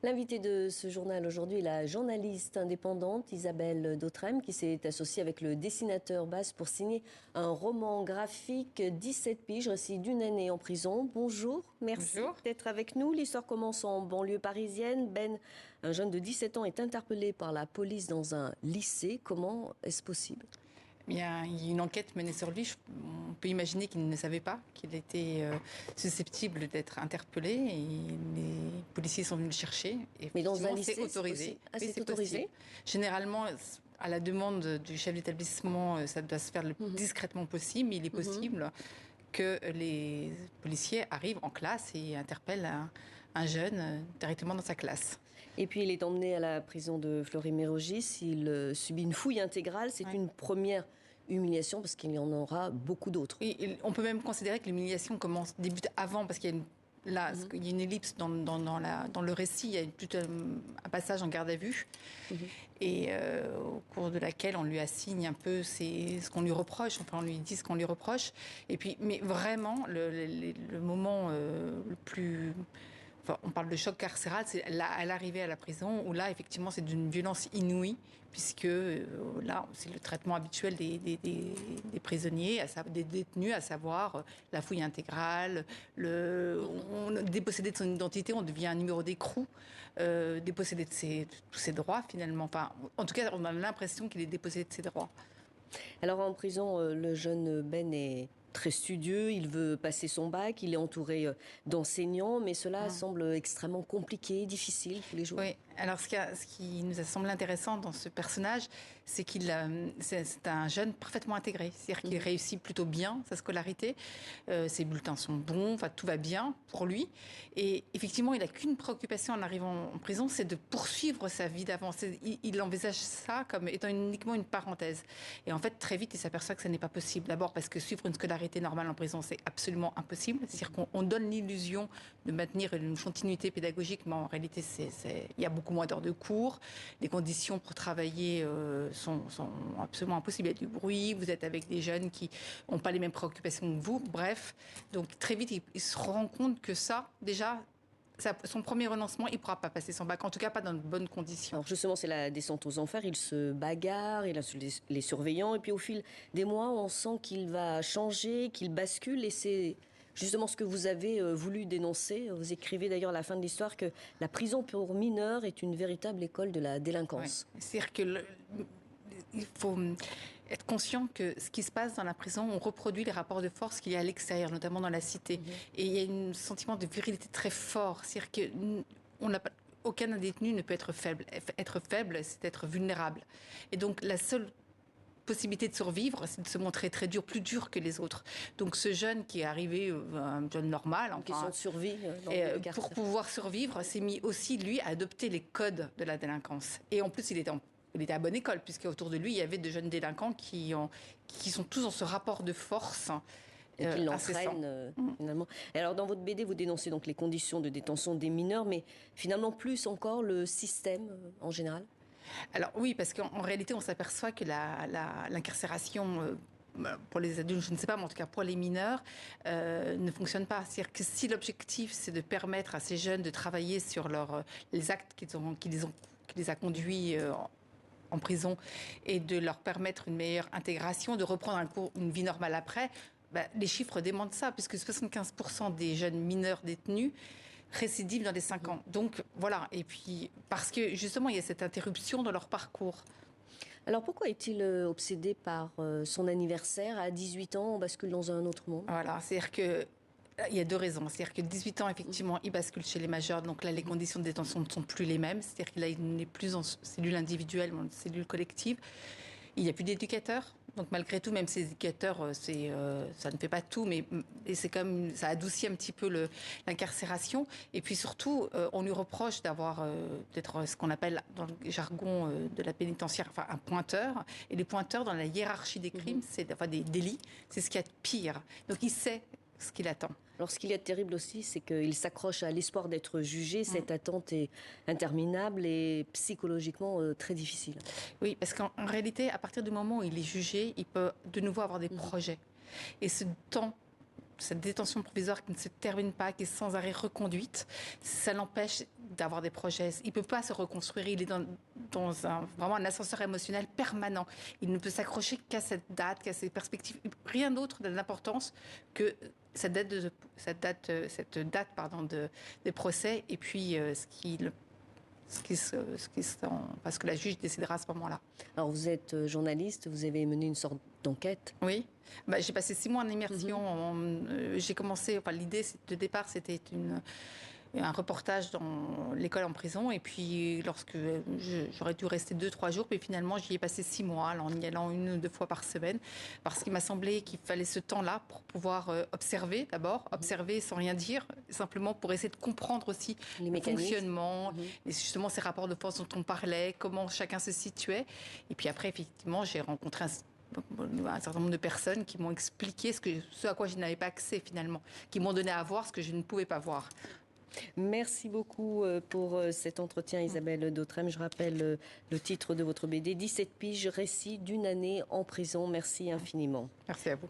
L'invitée de ce journal aujourd'hui est la journaliste indépendante Isabelle Dautrem qui s'est associée avec le dessinateur basque pour signer un roman graphique 17 piges, récit d'une année en prison. Bonjour, merci Bonjour. d'être avec nous. L'histoire commence en banlieue parisienne. Ben, un jeune de 17 ans, est interpellé par la police dans un lycée. Comment est-ce possible? Il y a une enquête menée sur lui. On peut imaginer qu'il ne savait pas qu'il était susceptible d'être interpellé. Et les policiers sont venus le chercher. Et Mais dans un effectivement, c'est lycée, c'est autorisé. possible? Ah, Oui, c'est c'est possible. autorisé? Généralement, à la demande du chef d'établissement, ça doit se faire le plus Mhm. discrètement possible. Mais il est Mhm. possible que les policiers arrivent en classe et interpellent un jeune directement dans sa classe. Et puis il est emmené à la prison de Fleury-Mérogis. Il subit une fouille intégrale. C'est Ouais. une première humiliation parce qu'il y en aura beaucoup d'autres. Et on peut même considérer que l'humiliation débute avant, parce qu'il y a Mhm. il y a une ellipse dans le récit, il y a tout un passage en garde à vue, Mhm. et au cours de laquelle on lui assigne un peu ce qu'on lui reproche, enfin on lui dit ce qu'on lui reproche. Et puis, mais vraiment, le moment le plus... Enfin, on parle de choc carcéral, c'est à l'arrivée à la prison, où là, effectivement, c'est d'une violence inouïe, puisque là, c'est le traitement habituel des prisonniers, des détenus, à savoir la fouille intégrale, dépossédé de son identité, on devient un numéro d'écrou, dépossédé de tous ses droits, finalement. Enfin, en tout cas, on a l'impression qu'il est dépossédé de ses droits. Alors en prison, le jeune Ben est très studieux, il veut passer son bac, il est entouré d'enseignants, mais cela Hum. semble extrêmement compliqué, difficile tous les jours. Oui, alors ce qui nous a semblé intéressant dans ce personnage, c'est c'est un jeune parfaitement intégré, c'est-à-dire qu'il Mhm. réussit plutôt bien sa scolarité, ses bulletins sont bons, enfin tout va bien pour lui, et effectivement il n'a qu'une préoccupation en arrivant en prison, c'est de poursuivre sa vie d'avant. Il envisage ça comme étant uniquement une parenthèse, et en fait très vite il s'aperçoit que ça n'est pas possible. D'abord parce que suivre une scolarité normale en prison c'est absolument impossible, c'est-à-dire qu'on donne l'illusion de maintenir une continuité pédagogique, mais en réalité il y a beaucoup moins d'heures de cours, les conditions pour travailler sont absolument impossibles. Il y a du bruit, vous êtes avec des jeunes qui n'ont pas les mêmes préoccupations que vous, bref. Donc très vite, il se rend compte que ça, déjà, son premier renoncement, il ne pourra pas passer son bac, en tout cas pas dans de bonnes conditions. Alors justement, c'est la descente aux enfers, il se bagarre, il a les surveillants, et puis au fil des mois, on sent qu'il va changer, qu'il bascule, et c'est justement ce que vous avez voulu dénoncer. Vous écrivez d'ailleurs à la fin de l'histoire que la prison pour mineurs est une véritable école de la Ouais. délinquance. C'est-à-dire il faut être conscient que ce qui se passe dans la prison, on reproduit les rapports de force qu'il y a à l'extérieur, notamment dans la cité. Mhm. Et il y a un sentiment de virilité très fort. C'est-à-dire que on n'a pas, aucun détenu ne peut être faible. Être faible, c'est être vulnérable. Et donc la seule possibilité de survivre, c'est de se montrer très dur, plus dur que les autres. Donc ce jeune qui est arrivé, un jeune normal, Une question enfin, de survie dans le pour carcère. pouvoir survivre, s'est mis aussi, lui, à adopter les codes de la délinquance. Et en plus, il était à bonne école, puisque autour de lui, il y avait de jeunes délinquants qui sont tous dans ce rapport de force Et qui incessant. l'entraîne finalement. Et alors dans votre BD, vous dénoncez donc les conditions de détention des mineurs, mais finalement plus encore le système en général. Alors oui, parce qu'en réalité, on s'aperçoit que l'incarcération pour les adultes, je ne sais pas, mais en tout cas pour les mineurs, ne fonctionne pas. C'est-à-dire que si l'objectif, c'est de permettre à ces jeunes de travailler sur les actes qui les a conduits en prison et de leur permettre une meilleure intégration, de reprendre une vie normale après, les chiffres démentent ça, puisque 75% des jeunes mineurs détenus récidivent dans les 5 ans. Donc voilà, et puis parce que justement, il y a cette interruption dans leur parcours. Alors pourquoi est-il obsédé par son anniversaire? À 18 ans, on bascule dans un autre monde. Voilà, c'est-à-dire que il y a deux raisons. C'est-à-dire que 18 ans, effectivement, il bascule chez les majeurs. Donc là, les conditions de détention ne sont plus les mêmes. C'est-à-dire qu'il n'est plus en cellule individuelle, mais en cellule collective. Il n'y a plus d'éducateurs. Donc malgré tout, même ces éducateurs, ça ne fait pas tout, mais et c'est comme ça adoucit un petit peu l'incarcération. Et puis surtout, on lui reproche d'avoir peut-être ce qu'on appelle dans le jargon de la pénitentiaire, enfin un pointeur. Et les pointeurs dans la hiérarchie des crimes, enfin des délits, c'est ce qu'il y a de pire. Donc il sait ce qu'il attend. Alors ce qu'il y a de terrible aussi, c'est qu'il s'accroche à l'espoir d'être jugé. Cette attente est interminable et psychologiquement très difficile. Oui, parce qu'en réalité, à partir du moment où il est jugé, il peut de nouveau avoir des projets. Et ce temps cette détention provisoire qui ne se termine pas, qui est sans arrêt reconduite, ça l'empêche d'avoir des projets. Il ne peut pas se reconstruire. Il est dans vraiment un ascenseur émotionnel permanent. Il ne peut s'accrocher qu'à cette date, qu'à ses perspectives. Rien d'autre n'a d'importance que cette date des procès et puis parce que la juge décidera à ce moment-là. Alors vous êtes journaliste, vous avez mené une sorte d'enquête. Oui, j'ai passé 6 mois en immersion. J'ai commencé, l'idée de départ, c'était un reportage dans l'école en prison. Et puis, lorsque j'aurais dû rester 2-3 jours, mais finalement, j'y ai passé 6 mois, en y allant 1 ou 2 fois par semaine, parce qu'il m'a semblé qu'il fallait ce temps-là pour pouvoir observer d'abord, observer sans rien dire, simplement pour essayer de comprendre aussi le fonctionnement, et justement ces rapports de force dont on parlait, comment chacun se situait. Et puis après, effectivement, j'ai rencontré un certain nombre de personnes qui m'ont expliqué ce à quoi je n'avais pas accès finalement, qui m'ont donné à voir ce que je ne pouvais pas voir. Merci beaucoup pour cet entretien, Isabelle Dautrem. Je rappelle le titre de votre BD, 17 piges, récit d'une année en prison. Merci infiniment. Merci à vous.